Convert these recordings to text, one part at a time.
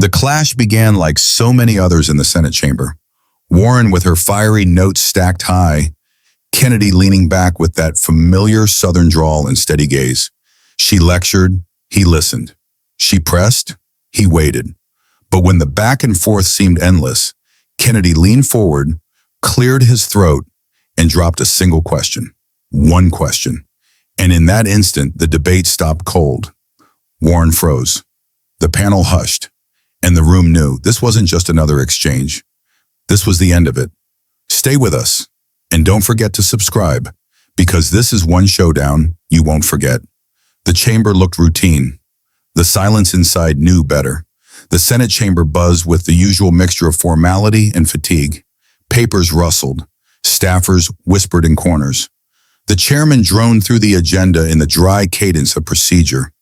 The clash began like so many others in the Senate chamber. Warren with her fiery notes stacked high, Kennedy leaning back with that familiar Southern drawl and steady gaze. She lectured, he listened. She pressed, he waited. But when the back and forth seemed endless, Kennedy leaned forward, cleared his throat, and dropped a single question. One question. And in that instant, the debate stopped cold. Warren froze. The panel hushed, and the room knew this wasn't just another exchange. This was the end of it. Stay with us, and don't forget to subscribe, because this is one showdown you won't forget. The chamber looked routine. The silence inside knew better. The Senate chamber buzzed with the usual mixture of formality and fatigue. Papers rustled. Staffers whispered in corners. The chairman droned through the agenda in the dry cadence of procedure.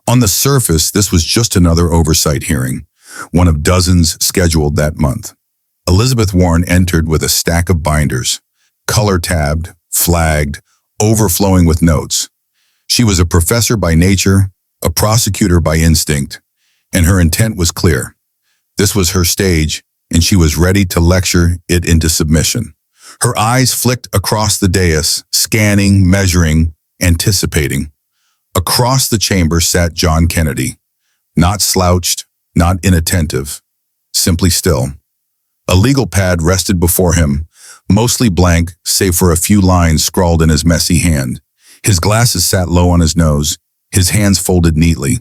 On the surface, this was just another oversight hearing, one of dozens scheduled that month. Elizabeth Warren entered with a stack of binders, color-tabbed, flagged, overflowing with notes. She was a professor by nature, a prosecutor by instinct, and her intent was clear. This was her stage, and she was ready to lecture it into submission. Her eyes flicked across the dais, scanning, measuring, anticipating. Across the chamber sat John Kennedy, not slouched, not inattentive, simply still. A legal pad rested before him, mostly blank save for a few lines scrawled in his messy hand. His glasses sat low on his nose, his hands folded neatly.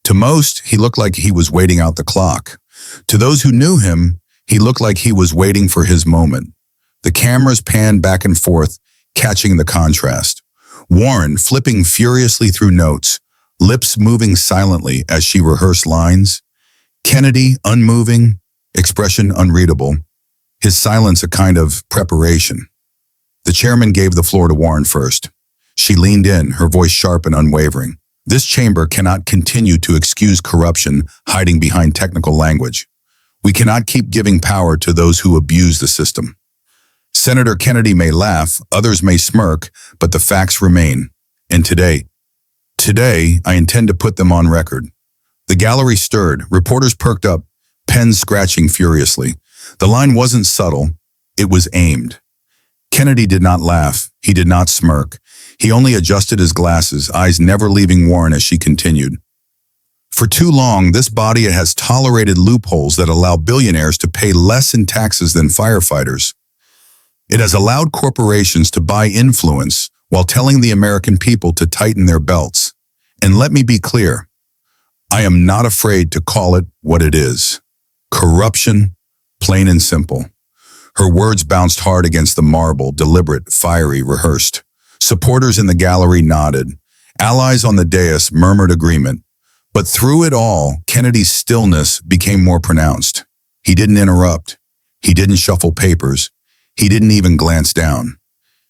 To most, he looked like he was waiting out the clock. To those who knew him, he looked like he was waiting for his moment. The cameras panned back and forth, catching the contrast. Warren flipping furiously through notes, lips moving silently as she rehearsed lines. Kennedy unmoving, expression unreadable, his silence a kind of preparation. The chairman gave the floor to Warren first. She leaned in, her voice sharp and unwavering. This chamber cannot continue to excuse corruption hiding behind technical language. We cannot keep giving power to those who abuse the system. Senator Kennedy may laugh, others may smirk, but the facts remain. And today, I intend to put them on record. The gallery stirred, reporters perked up, pens scratching furiously. The line wasn't subtle, it was aimed. Kennedy did not laugh, he did not smirk. He only adjusted his glasses, eyes never leaving Warren as she continued. For too long, this body has tolerated loopholes that allow billionaires to pay less in taxes than firefighters. It has allowed corporations to buy influence while telling the American people to tighten their belts. And let me be clear, I am not afraid to call it what it is. Corruption, plain and simple. Her words bounced hard against the marble, deliberate, fiery, rehearsed. Supporters in the gallery nodded. Allies on the dais murmured agreement. But through it all, Kennedy's stillness became more pronounced. He didn't interrupt. He didn't shuffle papers. He didn't even glance down.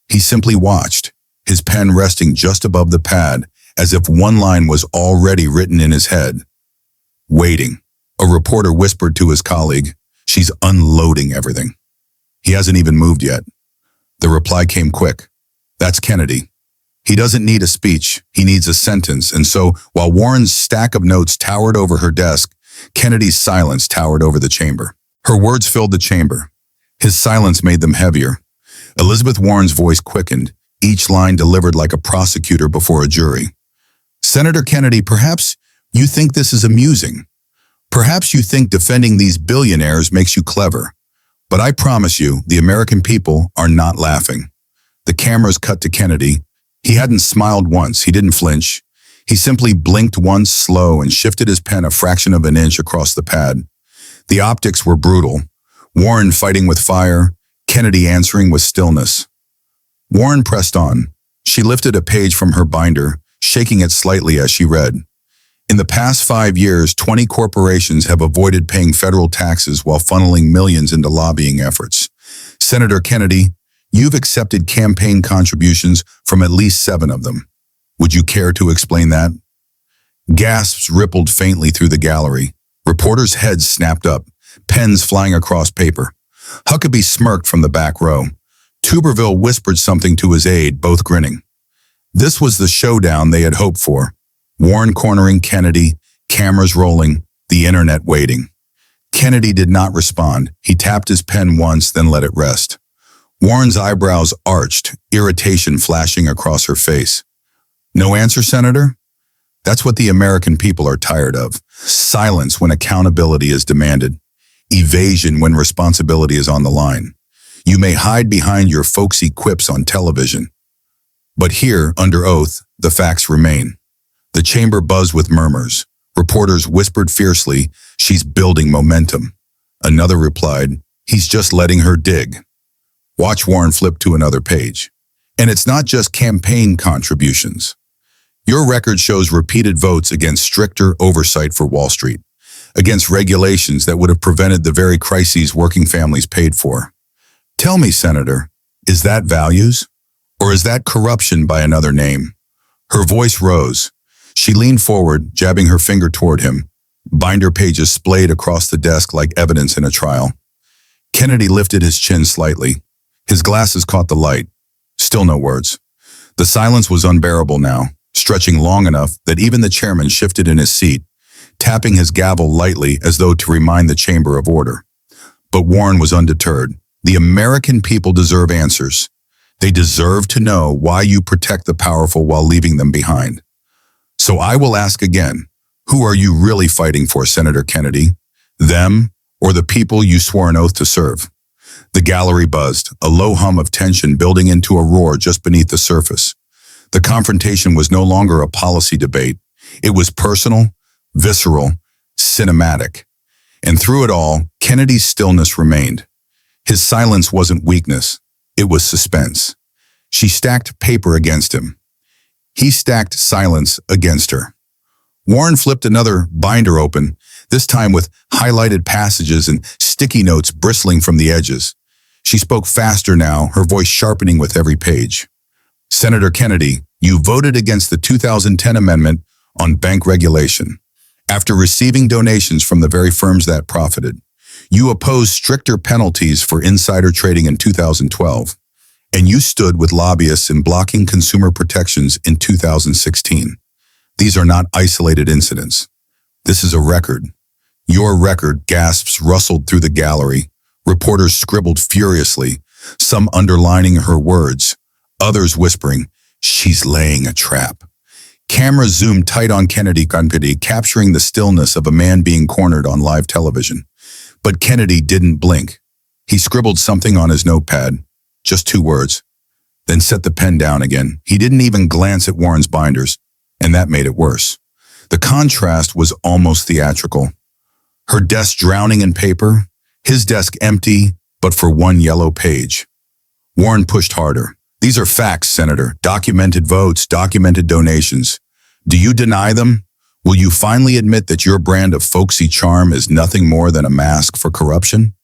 He simply watched, his pen resting just above the pad, as if one line was already written in his head. Waiting. A reporter whispered to his colleague, "She's unloading everything." He hasn't even moved yet. The reply came quick. That's Kennedy. He doesn't need a speech, he needs a sentence, and so, while Warren's stack of notes towered over her desk, Kennedy's silence towered over the chamber. Her words filled the chamber. His silence made them heavier. Elizabeth Warren's voice quickened, each line delivered like a prosecutor before a jury. Senator Kennedy, perhaps you think this is amusing. Perhaps you think defending these billionaires makes you clever. But I promise you, the American people are not laughing. The cameras cut to Kennedy. He hadn't smiled once, he didn't flinch. He simply blinked once slow and shifted his pen a fraction of an inch across the pad. The optics were brutal. Warren fighting with fire, Kennedy answering with stillness. Warren pressed on. She lifted a page from her binder, shaking it slightly as she read. In the past 5 years, 20 corporations have avoided paying federal taxes while funneling millions into lobbying efforts. Senator Kennedy, you've accepted campaign contributions from at least 7 of them. Would you care to explain that? Gasps rippled faintly through the gallery. Reporters' heads snapped up, pens flying across paper. Huckabee smirked from the back row. Tuberville whispered something to his aide, both grinning. This was the showdown they had hoped for. Warren cornering Kennedy, cameras rolling, the internet waiting. Kennedy did not respond. He tapped his pen once, then let it rest. Warren's eyebrows arched, irritation flashing across her face. No answer, Senator? That's what the American people are tired of. Silence when accountability is demanded. Evasion when responsibility is on the line. You may hide behind your folksy quips on television. But here, under oath, the facts remain. The chamber buzzed with murmurs. Reporters whispered fiercely, "She's building momentum." Another replied, "He's just letting her dig." Watch Warren flip to another page. And it's not just campaign contributions. Your record shows repeated votes against stricter oversight for Wall Street, against regulations that would have prevented the very crises working families paid for. Tell me, Senator, is that values? Or is that corruption by another name? Her voice rose. She leaned forward, jabbing her finger toward him. Binder pages splayed across the desk like evidence in a trial. Kennedy lifted his chin slightly. His glasses caught the light. Still no words. The silence was unbearable now, stretching long enough that even the chairman shifted in his seat, tapping his gavel lightly as though to remind the chamber of order. But Warren was undeterred. The American people deserve answers. They deserve to know why you protect the powerful while leaving them behind. So I will ask again, who are you really fighting for, Senator Kennedy? Them or the people you swore an oath to serve? The gallery buzzed, a low hum of tension building into a roar just beneath the surface. The confrontation was no longer a policy debate. It was personal, visceral, cinematic. And through it all, Kennedy's stillness remained. His silence wasn't weakness. It was suspense. She stacked paper against him. He stacked silence against her. Warren flipped another binder open, this time with highlighted passages and sticky notes bristling from the edges. She spoke faster now, her voice sharpening with every page. Senator Kennedy, you voted against the 2010 amendment on bank regulation. After receiving donations from the very firms that profited, you opposed stricter penalties for insider trading in 2012, and you stood with lobbyists in blocking consumer protections in 2016. These are not isolated incidents. This is a record. Your record. Gasps rustled through the gallery. Reporters scribbled furiously, some underlining her words, others whispering, "She's laying a trap." Cameras zoomed tight on Kennedy, capturing the stillness of a man being cornered on live television. But Kennedy didn't blink. He scribbled something on his notepad, just 2 words, then set the pen down again. He didn't even glance at Warren's binders, and that made it worse. The contrast was almost theatrical. Her desk drowning in paper, his desk empty, but for one yellow page. Warren pushed harder. These are facts, Senator. Documented votes, documented donations. Do you deny them? Will you finally admit that your brand of folksy charm is nothing more than a mask for corruption?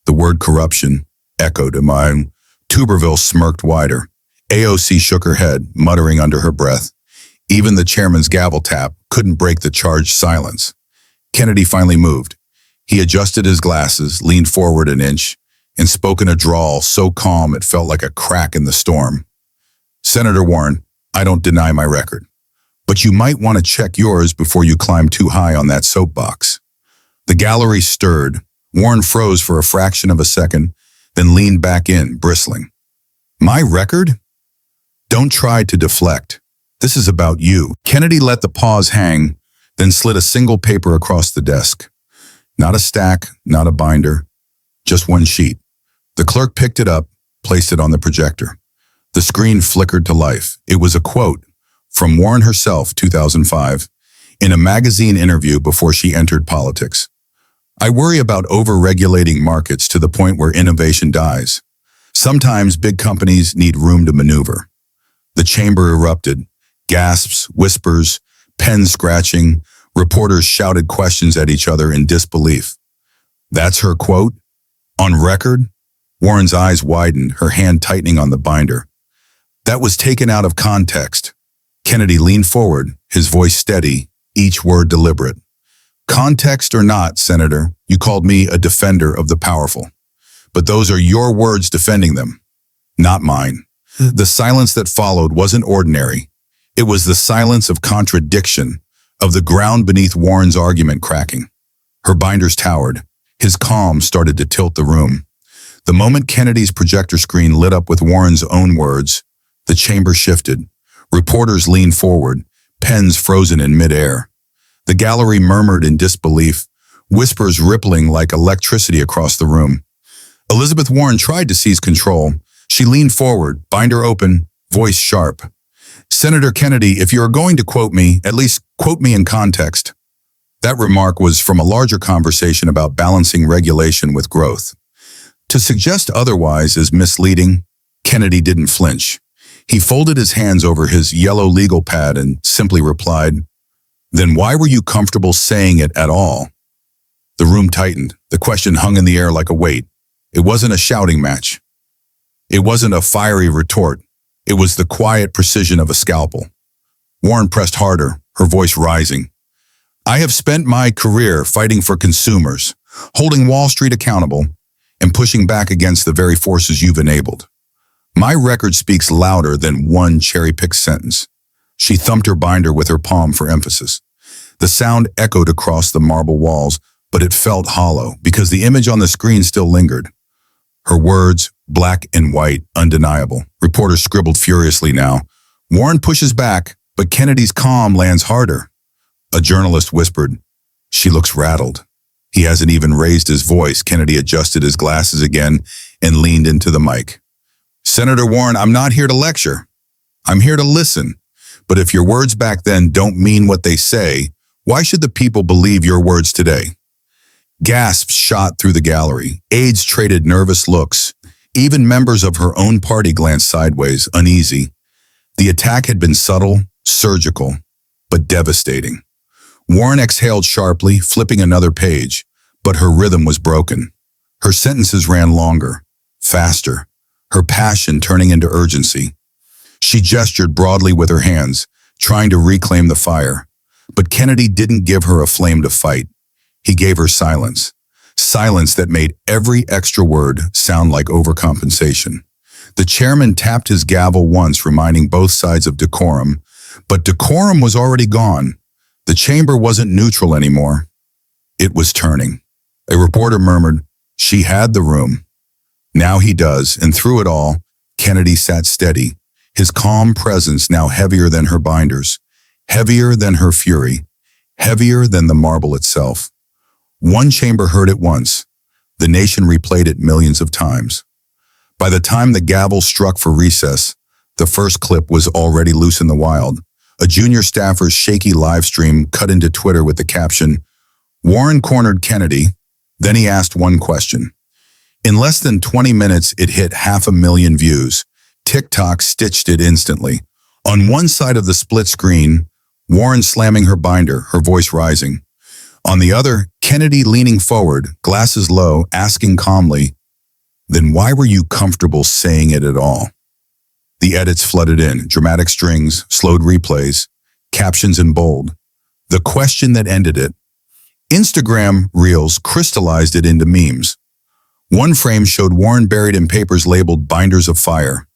The word corruption echoed in my. Tuberville smirked wider. AOC shook her head, muttering under her breath. Even the chairman's gavel tap couldn't break the charged silence. Kennedy finally moved. He adjusted his glasses, leaned forward an inch, and spoke in a drawl so calm it felt like a crack in the storm. Senator Warren, I don't deny my record, but you might want to check yours before you climb too high on that soapbox. The gallery stirred. Warren froze for a fraction of a second, then leaned back in, bristling. My record? Don't try to deflect. This is about you. Kennedy let the pause hang, then slid a single paper across the desk. Not a stack, not a binder, just one sheet. The clerk picked it up, placed it on the projector. The screen flickered to life. It was a quote from Warren herself, 2005, in a magazine interview before she entered politics. I worry about over-regulating markets to the point where innovation dies. Sometimes big companies need room to maneuver. The chamber erupted. Gasps, whispers, pen scratching. Reporters shouted questions at each other in disbelief. That's her quote? On record? Warren's eyes widened, her hand tightening on the binder. That was taken out of context. Kennedy leaned forward, his voice steady, each word deliberate. Context or not, Senator, you called me a defender of the powerful. But those are your words defending them, not mine. The silence that followed wasn't ordinary. It was the silence of contradiction, of the ground beneath Warren's argument cracking. Her binders towered, His calm started to tilt the room. The moment Kennedy's projector screen lit up with Warren's own words, the chamber shifted. Reporters leaned forward, pens frozen in midair. The gallery murmured in disbelief, whispers rippling like electricity across the room. Elizabeth Warren tried to seize control. She leaned forward, binder open, voice sharp. "Senator Kennedy, if you are going to quote me, at least quote me in context." That remark was from a larger conversation about balancing regulation with growth. To suggest otherwise is misleading. Kennedy didn't flinch. He folded his hands over his yellow legal pad and simply replied, "Then why were you comfortable saying it at all?" The room tightened. The question hung in the air like a weight. It wasn't a shouting match. It wasn't a fiery retort. It was the quiet precision of a scalpel. Warren pressed harder, her voice rising. "I have spent my career fighting for consumers, holding Wall Street accountable, and pushing back against the very forces you've enabled. My record speaks louder than one cherry-picked sentence." She thumped her binder with her palm for emphasis. The sound echoed across the marble walls, but it felt hollow because the image on the screen still lingered. Her words, black and white, undeniable. Reporters scribbled furiously now. Warren pushes back, but Kennedy's calm lands harder. A journalist whispered, "She looks rattled." He hasn't even raised his voice. Kennedy adjusted his glasses again and leaned into the mic. "Senator Warren, I'm not here to lecture. I'm here to listen. But if your words back then don't mean what they say, why should the people believe your words today?" Gasps shot through the gallery. Aides traded nervous looks. Even members of her own party glanced sideways, uneasy. The attack had been subtle, surgical, but devastating. Warren exhaled sharply, flipping another page, but her rhythm was broken. Her sentences ran longer, faster, her passion turning into urgency. She gestured broadly with her hands, trying to reclaim the fire. But Kennedy didn't give her a flame to fight. He gave her silence. Silence that made every extra word sound like overcompensation. The chairman tapped his gavel once, reminding both sides of decorum, but decorum was already gone. The chamber wasn't neutral anymore. It was turning. A reporter murmured, "She had the room. Now he does," and through it all, Kennedy sat steady, his calm presence now heavier than her binders, heavier than her fury, heavier than the marble itself. One chamber heard it once. The nation replayed it millions of times. By the time the gavel struck for recess, the first clip was already loose in the wild. A junior staffer's shaky live stream cut into Twitter with the caption, "Warren cornered Kennedy." Then he asked one question. In less than 20 minutes, it hit 500,000 views. TikTok stitched it instantly. On one side of the split screen, Warren slamming her binder, her voice rising. On the other, Kennedy leaning forward, glasses low, asking calmly, "Then why were you comfortable saying it at all?" The edits flooded in, dramatic strings, slowed replays, captions in bold. The question that ended it. Instagram Reels crystallized it into memes. One frame showed Warren buried in papers labeled "Binders of Fire."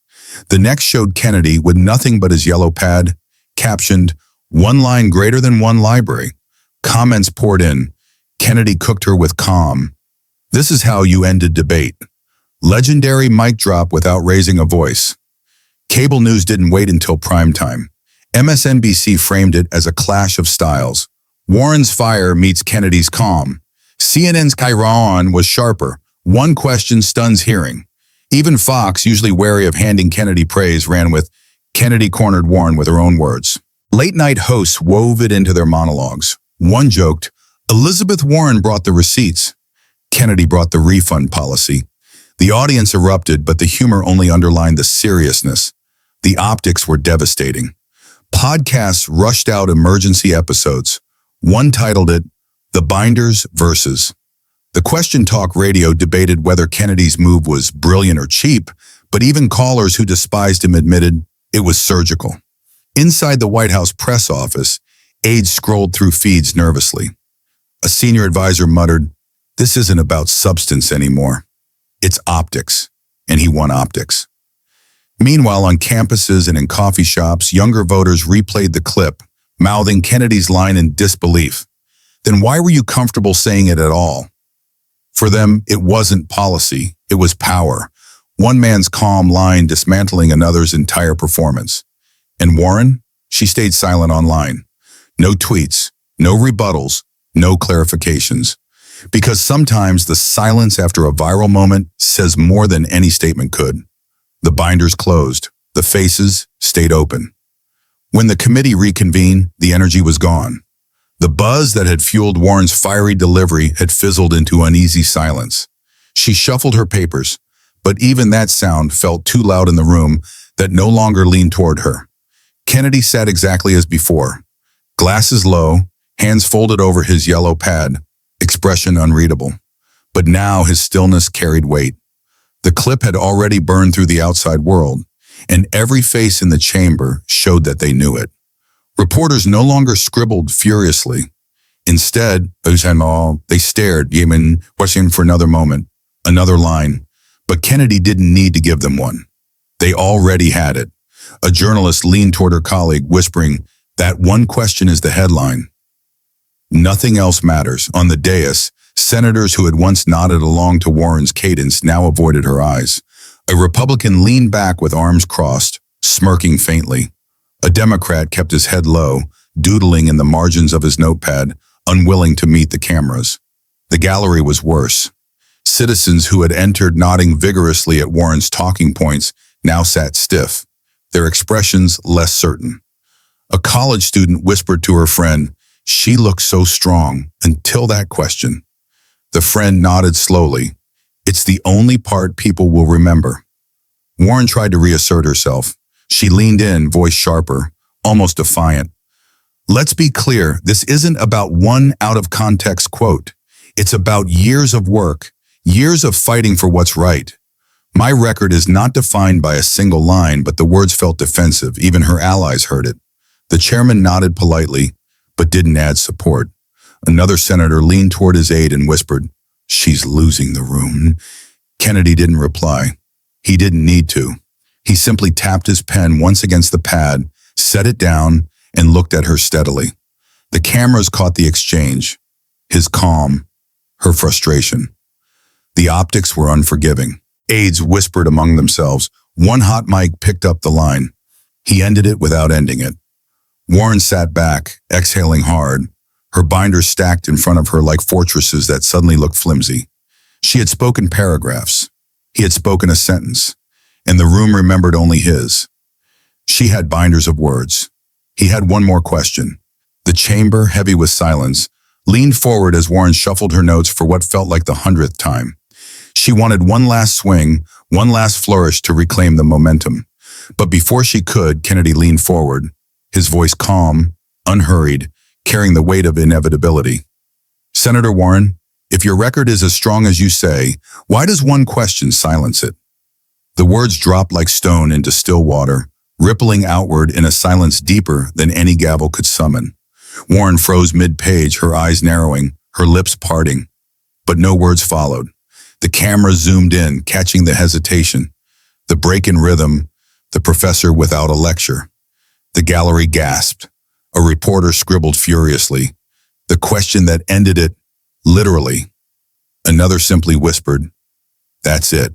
The next showed Kennedy with nothing but his yellow pad, captioned, "One line greater than one library." Comments poured in. Kennedy cooked her with calm. "This is how you ended debate." Legendary mic drop without raising a voice. Cable news didn't wait until prime time. MSNBC framed it as a clash of styles. Warren's fire meets Kennedy's calm. CNN's Chiron was sharper. One question stuns hearing. Even Fox, usually wary of handing Kennedy praise, ran with, "Kennedy cornered Warren with her own words." Late-night hosts wove it into their monologues. One joked, "Elizabeth Warren brought the receipts. Kennedy brought the refund policy." The audience erupted, but the humor only underlined the seriousness. The optics were devastating. Podcasts rushed out emergency episodes. One titled it, "The Binders versus." The Question Talk radio debated whether Kennedy's move was brilliant or cheap, but even callers who despised him admitted it was surgical. Inside the White House press office, aides scrolled through feeds nervously. A senior advisor muttered, "This isn't about substance anymore. It's optics," and he won optics. Meanwhile, on campuses and in coffee shops, younger voters replayed the clip, mouthing Kennedy's line in disbelief. "Then why were you comfortable saying it at all?" For them, it wasn't policy, it was power. One man's calm line dismantling another's entire performance. And Warren? She stayed silent online. No tweets, no rebuttals, no clarifications. Because sometimes the silence after a viral moment says more than any statement could. The binders closed. The faces stayed open. When the committee reconvened, the energy was gone. The buzz that had fueled Warren's fiery delivery had fizzled into uneasy silence. She shuffled her papers, but even that sound felt too loud in the room that no longer leaned toward her. Kennedy sat exactly as before, glasses low, hands folded over his yellow pad, expression unreadable. But now his stillness carried weight. The clip had already burned through the outside world, and every face in the chamber showed that they knew it. Reporters no longer scribbled furiously. Instead, they stared, waiting for another moment, another line. But Kennedy didn't need to give them one. They already had it. A journalist leaned toward her colleague, whispering, "That one question is the headline." Nothing else matters. On the dais, senators who had once nodded along to Warren's cadence now avoided her eyes. A Republican leaned back with arms crossed, smirking faintly. A Democrat kept his head low, doodling in the margins of his notepad, unwilling to meet the cameras. The gallery was worse. Citizens who had entered nodding vigorously at Warren's talking points now sat stiff, their expressions less certain. A college student whispered to her friend, "She looked so strong until that question." The friend nodded slowly. "It's the only part people will remember." Warren tried to reassert herself. She leaned in, voice sharper, almost defiant. "Let's be clear, this isn't about one out-of-context quote. It's about years of work, years of fighting for what's right. My record is not defined by a single line, but the words felt defensive. Even her allies heard it." The chairman nodded politely, but didn't add support. Another senator leaned toward his aide and whispered, "She's losing the room." Kennedy didn't reply. He didn't need to. He simply tapped his pen once against the pad, set it down, and looked at her steadily. The cameras caught the exchange, his calm, her frustration. The optics were unforgiving. Aides whispered among themselves. One hot mic picked up the line. He ended it without ending it. Warren sat back, exhaling hard, her binders stacked in front of her like fortresses that suddenly looked flimsy. She had spoken paragraphs. He had spoken a sentence, and the room remembered only his. She had binders of words. He had one more question. The chamber, heavy with silence, leaned forward as Warren shuffled her notes for what felt like the 100th time. She wanted one last swing, one last flourish to reclaim the momentum. But before she could, Kennedy leaned forward, his voice calm, unhurried, carrying the weight of inevitability. "Senator Warren, if your record is as strong as you say, why does one question silence it?" The words dropped like stone into still water, rippling outward in a silence deeper than any gavel could summon. Warren froze mid-page, her eyes narrowing, her lips parting. But no words followed. The camera zoomed in, catching the hesitation, the break in rhythm, the professor without a lecture. The gallery gasped. A reporter scribbled furiously. The question that ended it, literally. Another simply whispered, "That's it."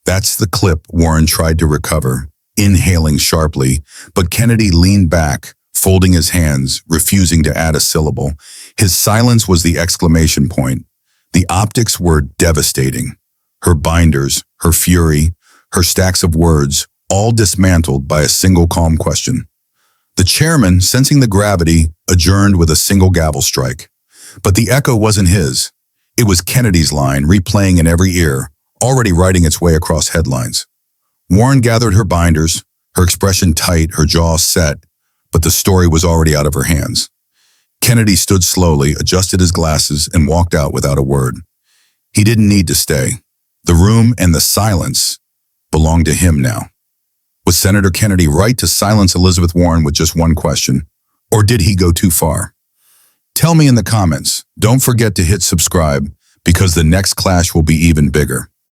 That's the clip Warren tried to recover, inhaling sharply, but Kennedy leaned back, folding his hands, refusing to add a syllable. His silence was the exclamation point. The optics were devastating. Her binders, her fury, her stacks of words, all dismantled by a single calm question. The chairman, sensing the gravity, adjourned with a single gavel strike. But the echo wasn't his. It was Kennedy's line, replaying in every ear, already writing its way across headlines. Warren gathered her binders, her expression tight, her jaw set, but the story was already out of her hands. Kennedy stood slowly, adjusted his glasses, and walked out without a word. He didn't need to stay. The room and the silence belonged to him now. Was Senator Kennedy right to silence Elizabeth Warren with just one question? Or did he go too far? Tell me in the comments. Don't forget to hit subscribe, because the next clash will be even bigger.